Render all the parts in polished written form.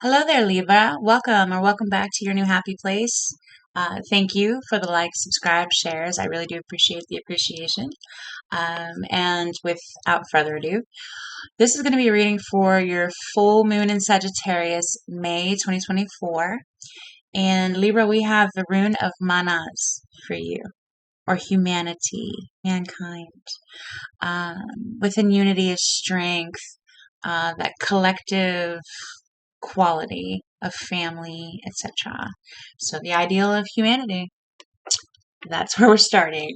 Hello there, Libra. Welcome or welcome back to your new happy place. Thank you for the likes, subscribe, shares. I really do appreciate the appreciation. And without further ado, this is going to be a reading for your full moon in Sagittarius, May 2024. And Libra, we have the rune of Manas for you, or humanity, mankind. Within unity is strength, that collective quality of family, etc. So the ideal of humanity. That's where we're starting.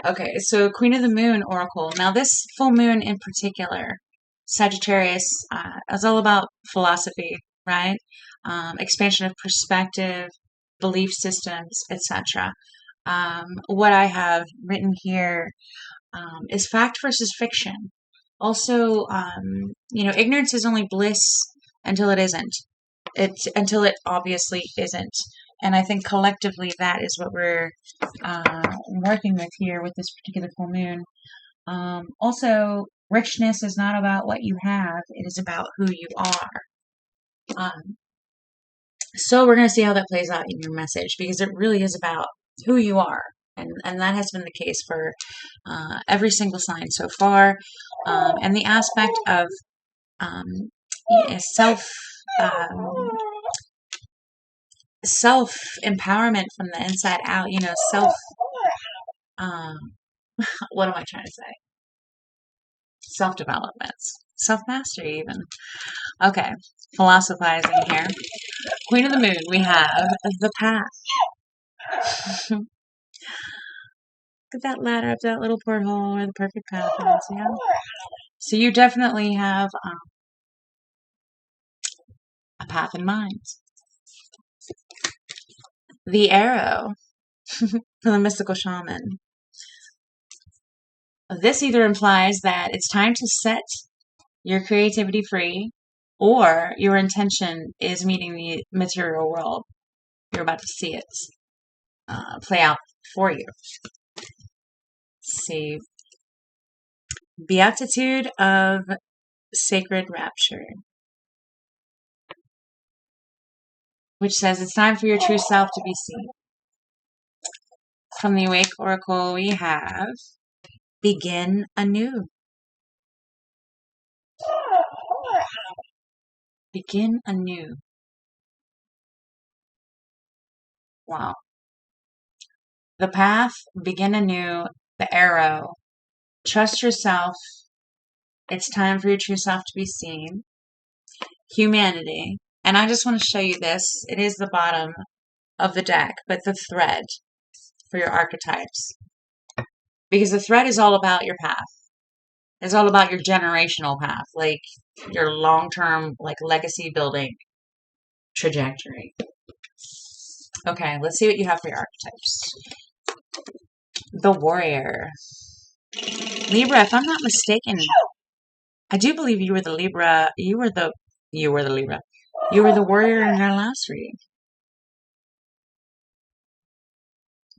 Okay, so Queen of the Moon Oracle. Now this full moon in particular, Sagittarius, is all about philosophy, right? Expansion of perspective, belief systems, etc. What I have written here is fact versus fiction. Also, ignorance is only bliss until it isn't. Until it obviously isn't. And I think collectively that is what we're working with here with this particular full moon. Also, richness is not about what you have; it is about who you are. So we're going to see how that plays out in your message because it really is about who you are. And that has been the case for every single sign so far. And the aspect of self self empowerment from the inside out. Um, what am I trying to say? Self development, self mastery, even. Okay, philosophizing here. Queen of the Moon, we have the path. Look at that ladder up to that little porthole where the perfect path is. Yeah. So you definitely have a path in mind. The arrow for the mystical shaman. This either implies that it's time to set your creativity free, or your intention is meeting the material world. You're about to see it play out for you. Let's see. Beatitude of Sacred Rapture, which says it's time for your true self to be seen. From the Awake Oracle, we have begin anew. Begin anew. Wow. The path, begin anew, the arrow. Trust yourself. It's time for your true self to be seen. Humanity. And I just want to show you this. It is the bottom of the deck, but the thread for your archetypes. Because the thread is all about your path. It's all about your generational path, like your long-term, like legacy building trajectory. Okay, let's see what you have for your archetypes. The Warrior. Libra, if I'm not mistaken, I do believe you were the Libra. You were the Libra. You were the Warrior in our last reading.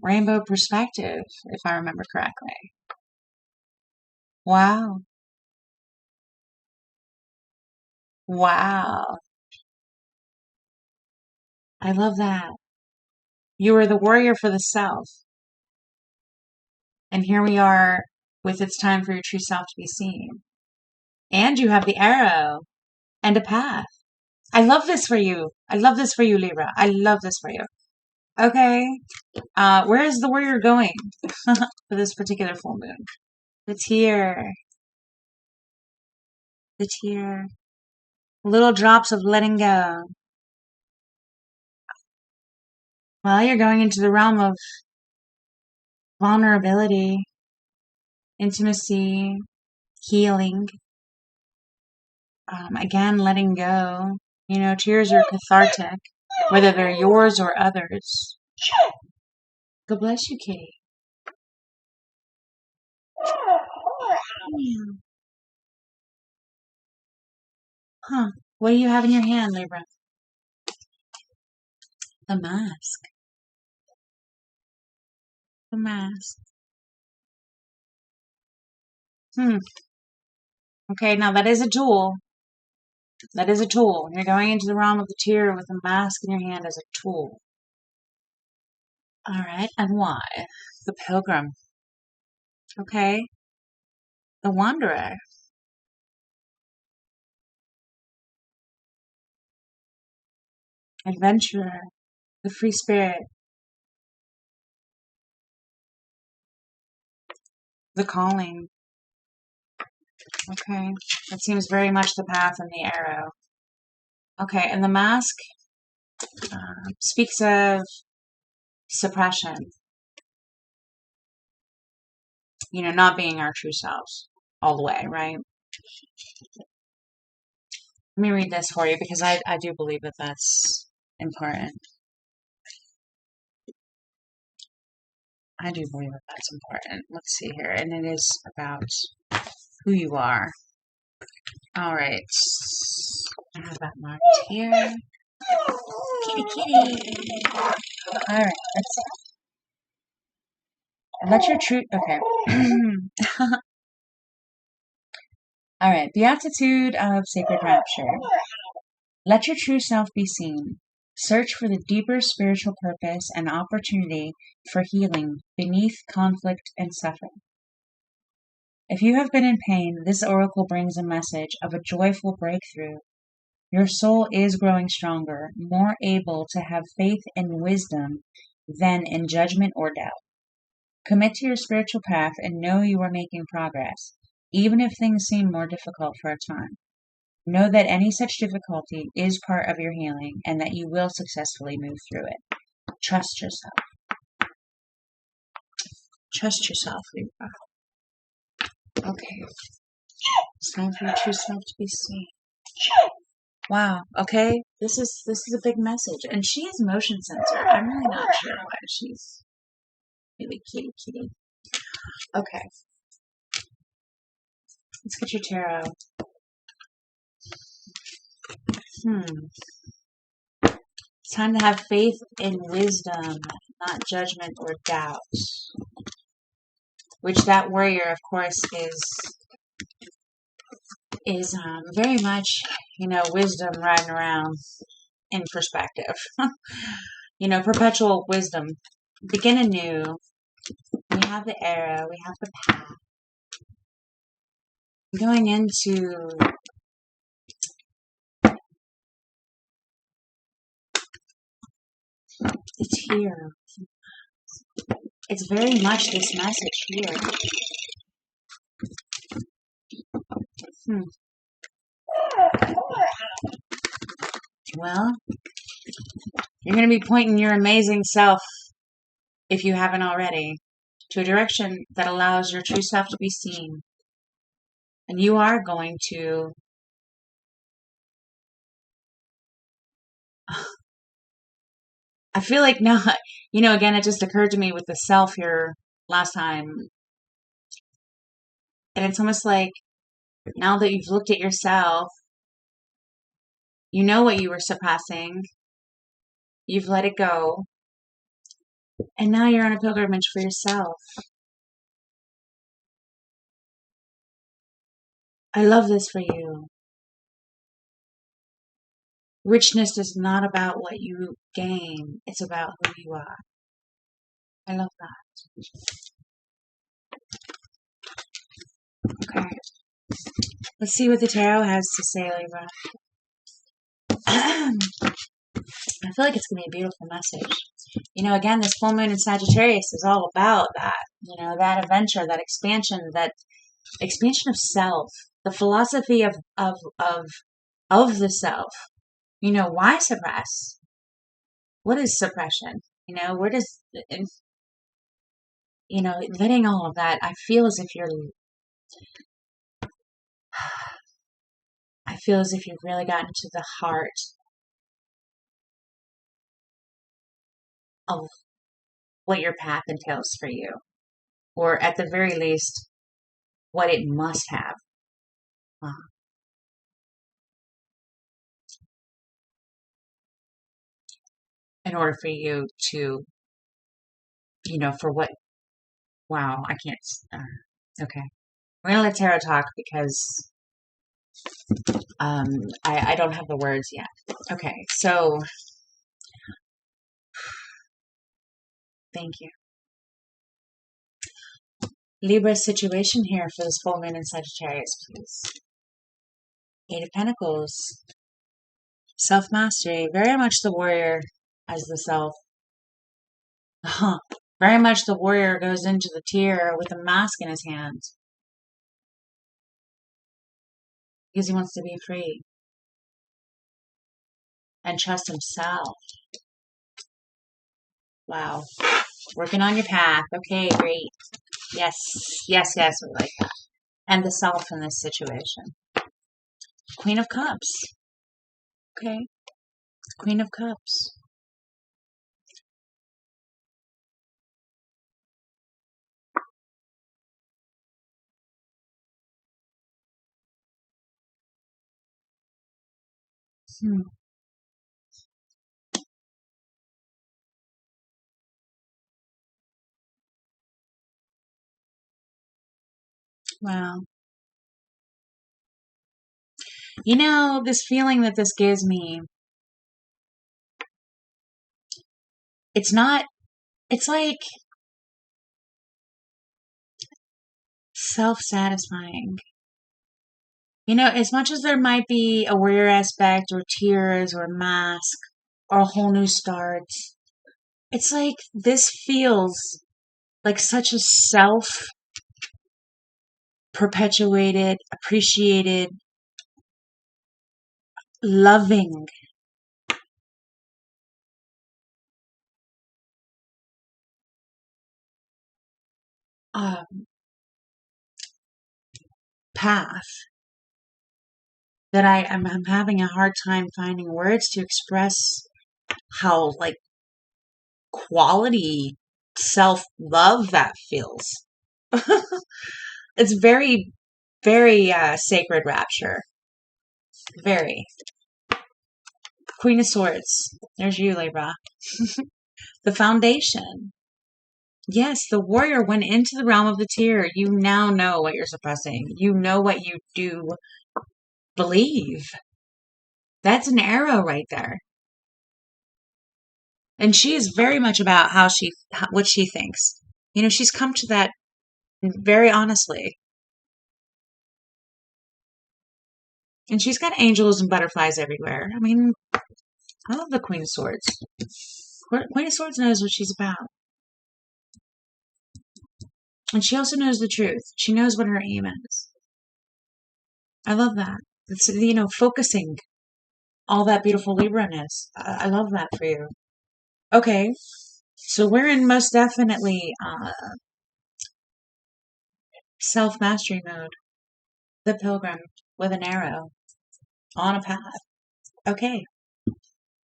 Rainbow perspective, if I remember correctly. Wow. Wow. I love that. You were the warrior for the self. And here we are with it's time for your true self to be seen. And you have the arrow and a path. I love this for you. I love this for you, Libra. I love this for you. Okay. Where is the warrior going for this particular full moon? The tear. The tear. Little drops of letting go. Well, you're going into the realm of vulnerability, intimacy, healing. Again, letting go. Tears are cathartic, whether they're yours or others. God bless you, kitty. Meow. Huh. What do you have in your hand, Libra? The mask. The mask. Okay, now that is a jewel. That is a tool. You're going into the realm of the tear with a mask in your hand as a tool. All right, and why? The pilgrim. Okay. The wanderer. Adventurer. The free spirit. The calling. Okay. That seems very much the path and the arrow. Okay, and the mask speaks of suppression. You know, not being our true selves all the way, right? Let me read this for you because I do believe that that's important. I do believe that that's important. Let's see here. And it is about who you are. All right. I have that marked here. Kitty, kitty. All right. Let's see. Let your truth. Okay. All right. The attitude of sacred rapture. Let your true self be seen. Search for the deeper spiritual purpose and opportunity for healing beneath conflict and suffering. If you have been in pain, this oracle brings a message of a joyful breakthrough. Your soul is growing stronger, more able to have faith and wisdom than in judgment or doubt. Commit to your spiritual path and know you are making progress, even if things seem more difficult for a time. Know that any such difficulty is part of your healing and that you will successfully move through it. Trust yourself. Trust yourself, Libra. Okay. It's time for your true self to be seen. Wow. Okay. This is a big message. And she is motion sensor. I'm really not sure why she's really kitty. Okay. Let's get your tarot. It's time to have faith in wisdom, not judgment or doubt. Which that warrior, of course, is very much, wisdom riding around in perspective. Perpetual wisdom. Begin anew. We have the arrow. We have the path. Going into the tear. It's very much this message here. Well, you're going to be pointing your amazing self, if you haven't already, to a direction that allows your true self to be seen. And you are going to I feel like now, again, it just occurred to me with the self here last time. And it's almost like now that you've looked at yourself, you know what you were suppressing. You've let it go. And now you're on a pilgrimage for yourself. I love this for you. Richness is not about what you gain. It's about who you are. I love that. Okay. Let's see what the tarot has to say, Libra. I feel like it's going to be a beautiful message. Again, this full moon in Sagittarius is all about that. That adventure, that expansion of self, the philosophy of the self. Why suppress? What is suppression? Where does, letting all of that, I feel as if you've really gotten to the heart of what your path entails for you. Or at the very least, what it must have. In order for you to, for what, wow, I can't, okay. We're going to let tarot talk because I don't have the words yet. Okay, so thank you. Libra situation here for this full moon in Sagittarius, please. Eight of Pentacles. Self-mastery. Very much the warrior as the self. Very much the warrior goes into the tear with a mask in his hand. Because he wants to be free. And trust himself. Wow. Working on your path. Okay, great. Yes, yes, yes, we like that. And the self in this situation. Queen of Cups. Okay. Queen of Cups. Wow. You know, this feeling that this gives me, it's not, it's like self-satisfying. You know, as much as there might be a warrior aspect or tears or mask or a whole new start, it's like this feels like such a self-perpetuated, appreciated, loving um, path that I'm having a hard time finding words to express how like quality self-love that feels. It's very, very sacred rapture. Very. Queen of Swords. There's you, Libra. The foundation. Yes, the warrior went into the realm of the tear. You now know what you're suppressing. You know what you do believe. That's an arrow right there. And she is very much about what she thinks. You know, she's come to that very honestly. And she's got angels and butterflies everywhere. I mean, I love the Queen of Swords. Queen of Swords knows what she's about. And she also knows the truth. She knows what her aim is. I love that. It's, you know, focusing all that beautiful Libra-ness. I love that for you. Okay. So we're in most definitely self-mastery mode. The pilgrim with an arrow on a path. Okay.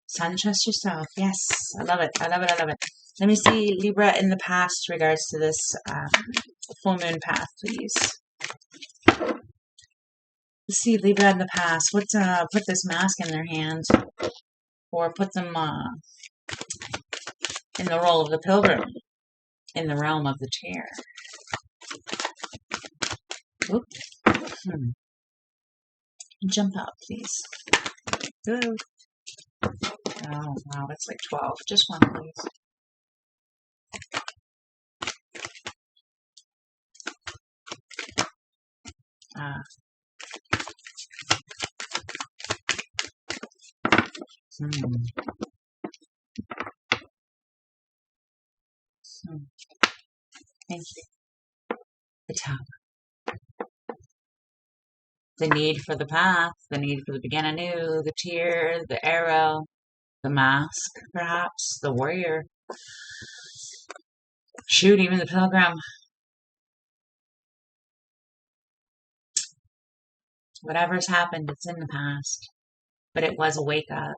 Sun, trust yourself. Yes. I love it. I love it. I love it. Let me see Libra in the past regards to this full moon path, please. Let's see Libra in the past. What's put this mask in their hand, or put them in the role of the pilgrim in the realm of the tear. Oop. Jump out, please. Good. Oh wow, that's like 12. Just one, please. Ah. Thank you. The Tower. The need for the path, the need for the begin anew, the tear, the arrow, the mask, perhaps, the warrior. Shoot, even the pilgrim. Whatever's happened, it's in the past. But it was a wake up.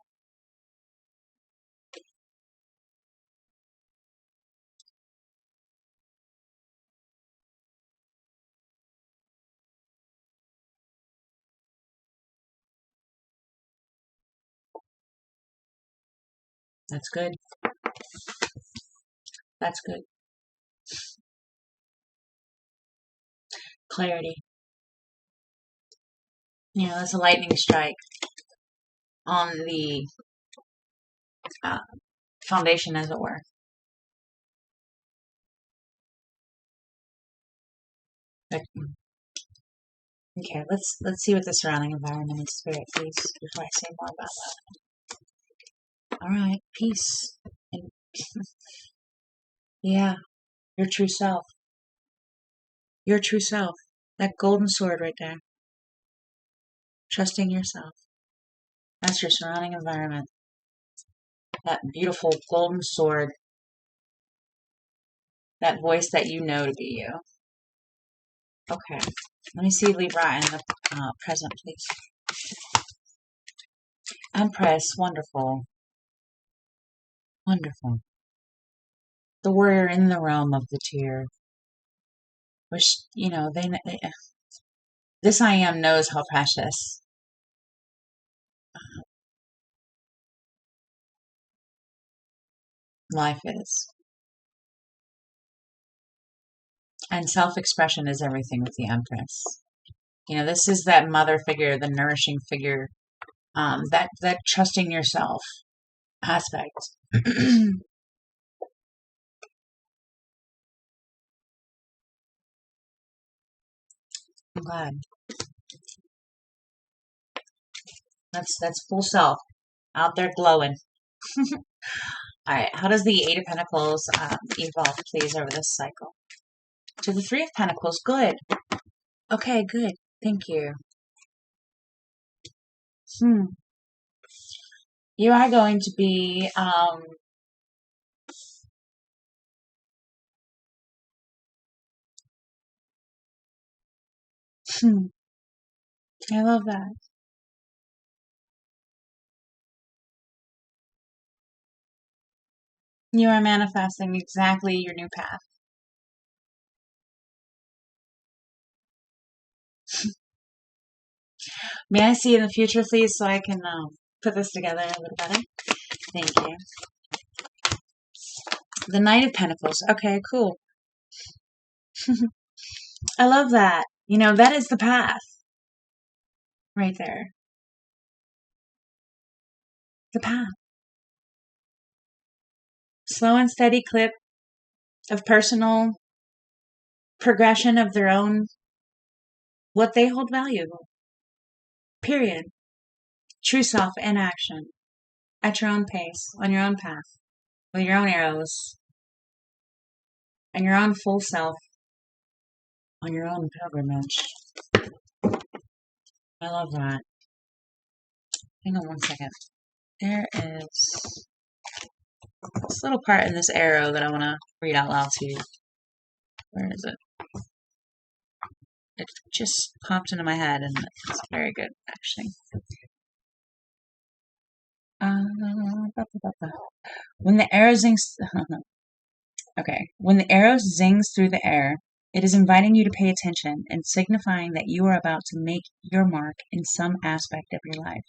That's good. That's good. Clarity. That's a lightning strike on the uh, foundation, as it were. Okay, let's see what the surrounding environment is, Spirit, please, before I say more about that. All right, peace. And yeah, your true self. Your true self. That golden sword right there. Trusting yourself. That's your surrounding environment. That beautiful golden sword. That voice that you know to be you. Okay, let me see Libra in the present, please. Empress, wonderful. Wonderful. The warrior in the realm of the tear. Which, this I am knows how precious life is. And self-expression is everything with the Empress. This is that mother figure, the nourishing figure, that trusting yourself aspect. I'm glad. That's full self out there glowing. All right, how does the Eight of Pentacles evolve, please, over this cycle? To the Three of Pentacles, good. Okay, good. Thank you. You are going to be I love that. You are manifesting exactly your new path. May I see in the future, please, so I can put this together a little better? Thank you. The Knight of Pentacles. Okay, cool. I love that. That is the path. Right there. The path. Slow and steady clip of personal progression of their own, what they hold valuable. Period. True self in action. At your own pace. On your own path. With your own arrows. And your own full self. On your own pilgrimage. I love that. Hang on one second. There is this little part in this arrow that I want to read out loud to you. Where is it? It just popped into my head, and it's very good, actually. When the arrow zings, okay. When the arrow zings through the air, it is inviting you to pay attention and signifying that you are about to make your mark in some aspect of your life.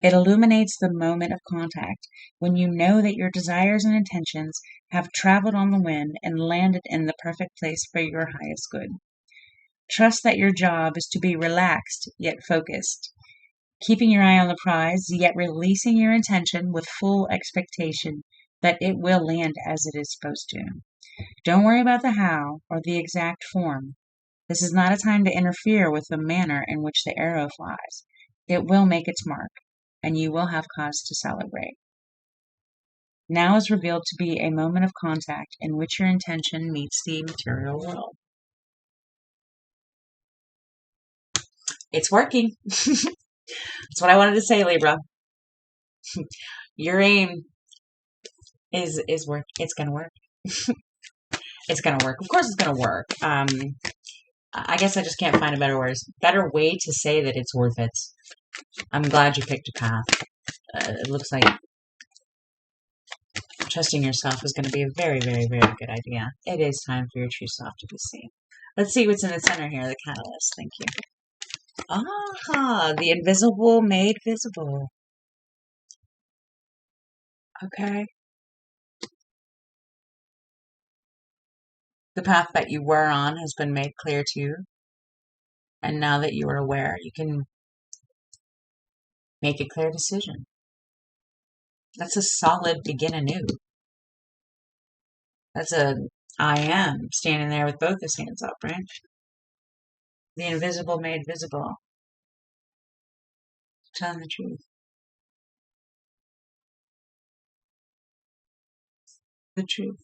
It illuminates the moment of contact when you know that your desires and intentions have traveled on the wind and landed in the perfect place for your highest good. Trust that your job is to be relaxed yet focused, keeping your eye on the prize yet releasing your intention with full expectation that it will land as it is supposed to. Don't worry about the how or the exact form. This is not a time to interfere with the manner in which the arrow flies. It will make its mark, and you will have cause to celebrate. Now is revealed to be a moment of contact in which your intention meets the material world. It's working. That's what I wanted to say, Libra. Your aim is work. It's gonna work. It's gonna work. Of course, it's gonna work. I guess I just can't find a better way to say that it's worth it. I'm glad you picked a path. It looks like trusting yourself is going to be a very, very, very good idea. It is time for your true self to be seen. Let's see what's in the center here, the catalyst. Thank you. The invisible made visible. Okay. The path that you were on has been made clear to you. And now that you are aware, you can Make a clear decision. That's a solid begin anew. That's a I am standing there with both his hands up, right? The invisible made visible. Telling the truth. The truth.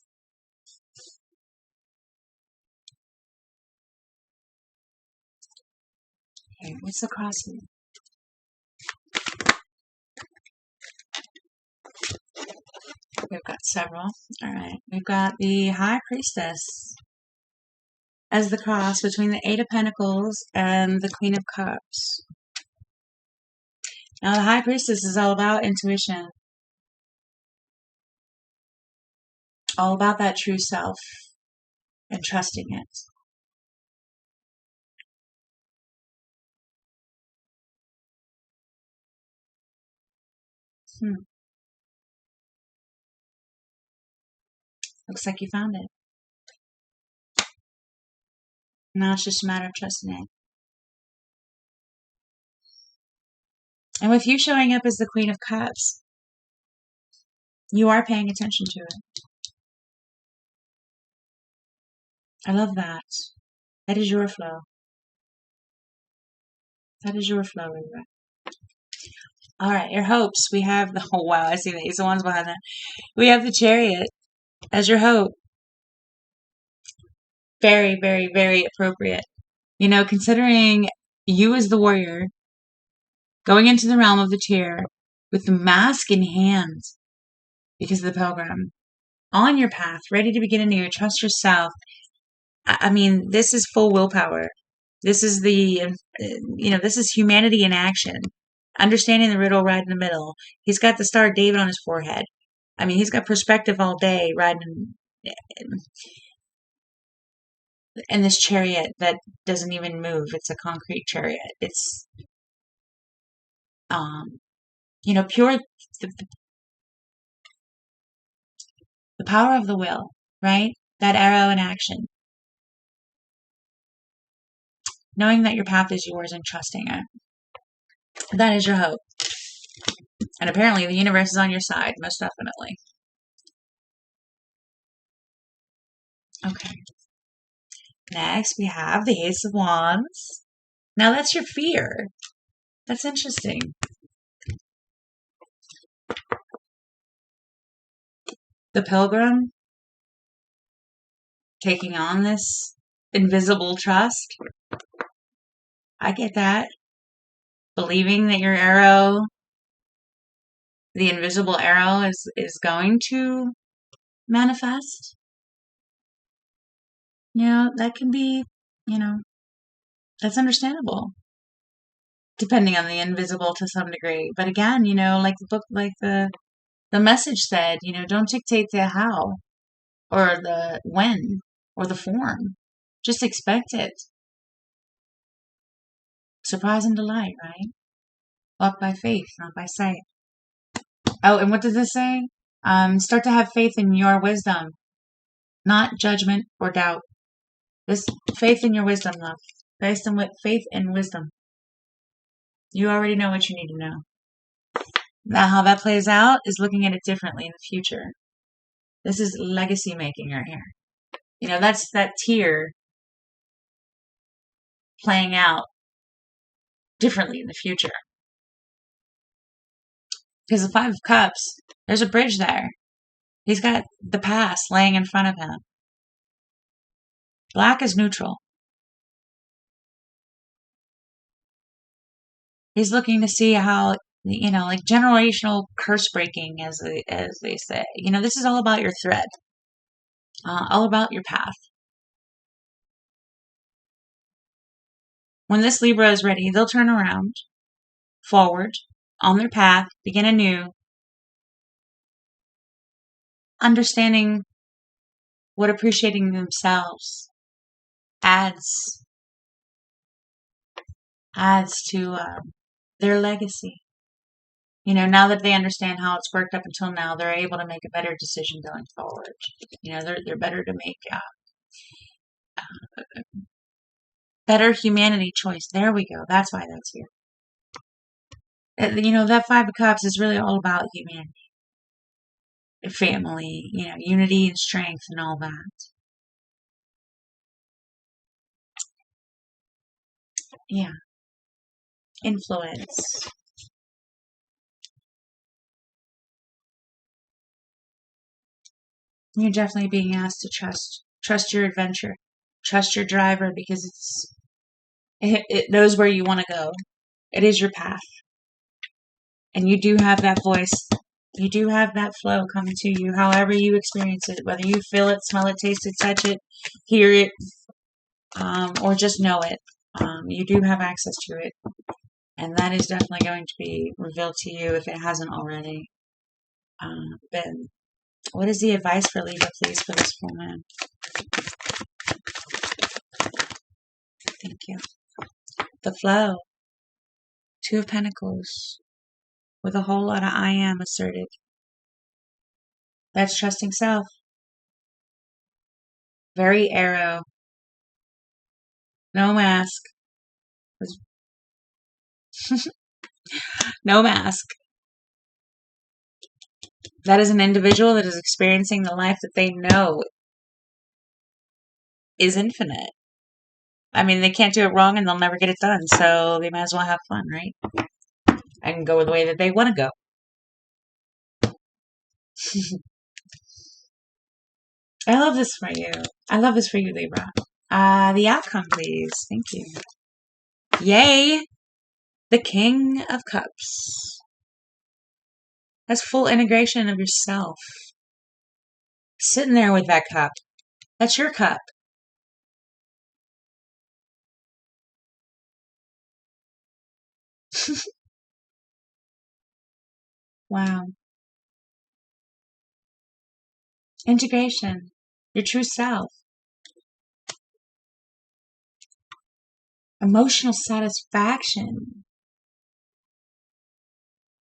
Okay, what's the cross here? We've got several. All right. We've got the High Priestess as the cross between the Eight of Pentacles and the Queen of Cups. Now, the High Priestess is all about intuition, all about that true self and trusting it. Looks like you found it. Now it's just a matter of trusting it. And with you showing up as the Queen of Cups, you are paying attention to it. I love that. That is your flow. That is your flow, Libra. All right, your hopes. We have the, oh wow, I see the Ace of Wands behind that. We have the Chariot as your hope. Very, very, very appropriate. You know, considering you as the warrior going into the realm of the chair with the mask in hand because of the pilgrim on your path, ready to begin anew, trust yourself. I mean, this is full willpower. This is this is humanity in action. Understanding the riddle right in the middle. He's got the Star of David on his forehead. I mean, he's got perspective all day riding in this chariot that doesn't even move. It's a concrete chariot. It's, pure, the power of the will, right? That arrow in action. Knowing that your path is yours and trusting it. That is your hope. And apparently the universe is on your side, most definitely. Okay. Next, we have the Ace of Wands. Now, that's your fear. That's interesting. The Pilgrim taking on this invisible trust. I get that. Believing that your arrow, the invisible arrow, is going to manifest. That can be, that's understandable. Depending on the invisible to some degree. But again, like the book, like the message said, don't dictate the how or the when or the form. Just expect it. Surprise and delight, right? Walk by faith, not by sight. Oh, and what does this say? Start to have faith in your wisdom, not judgment or doubt. This faith in your wisdom, love. Faith in wisdom. You already know what you need to know. Now, how that plays out is looking at it differently in the future. This is legacy making right here. That's that tier playing out differently in the future. Because the Five of Cups, there's a bridge there. He's got the past laying in front of him. Black is neutral. He's looking to see how, like generational curse breaking, as they say. This is all about your thread. All about your path. When this Libra is ready, they'll turn around, forward, on their path, begin anew, understanding what appreciating themselves adds to their legacy. Now that they understand how it's worked up until now, they're able to make a better decision going forward. They're better to make better humanity choice. There we go. That's why that's here. That Five of Cups is really all about humanity, family, unity and strength and all that. Yeah, influence. You're definitely being asked to trust your adventure, trust your driver because it knows where you want to go. It is your path, and you do have that voice. You do have that flow coming to you, however you experience it, whether you feel it, smell it, taste it, touch it, hear it, or just know it. You do have access to it, and that is definitely going to be revealed to you if it hasn't already been. What is the advice for Libra, please, for this full moon? Thank you. The flow. Two of Pentacles. With a whole lot of I am asserted. That's trusting self. Very arrow. No mask. No mask. That is an individual that is experiencing the life that they know is infinite. I mean, they can't do it wrong and they'll never get it done, so they might as well have fun, right? And go the way that they want to go. I love this for you. I love this for you, Libra. The outcome, please. Thank you. Yay! The King of Cups. That's full integration of yourself. Sitting there with that cup. That's your cup. Wow. Integration. Your true self. Emotional satisfaction.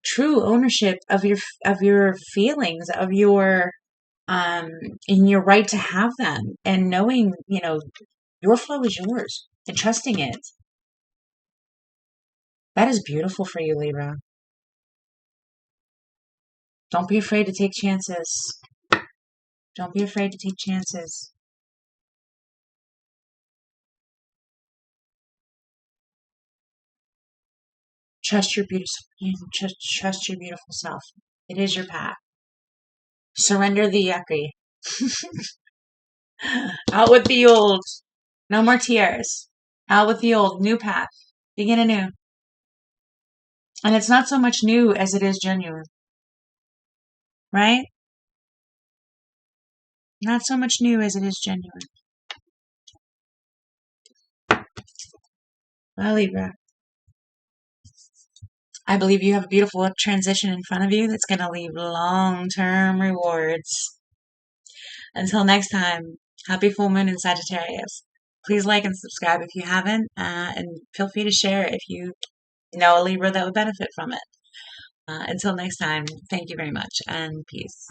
True ownership of your feelings, of your and your right to have them, and knowing, your flow is yours and trusting it. That is beautiful for you, Libra. Don't be afraid to take chances. Don't be afraid to take chances. Trust your trust your beautiful self. It is your path. Surrender the yucky. Out with the old. No more tears. Out with the old. New path. Begin anew. And it's not so much new as it is genuine. Right? Not so much new as it is genuine. Well, Libra, I believe you have a beautiful transition in front of you that's going to leave long-term rewards. Until next time, happy full moon in Sagittarius. Please like and subscribe if you haven't, and feel free to share if you know a Libra that would benefit from it. Until next time, thank you very much, and peace.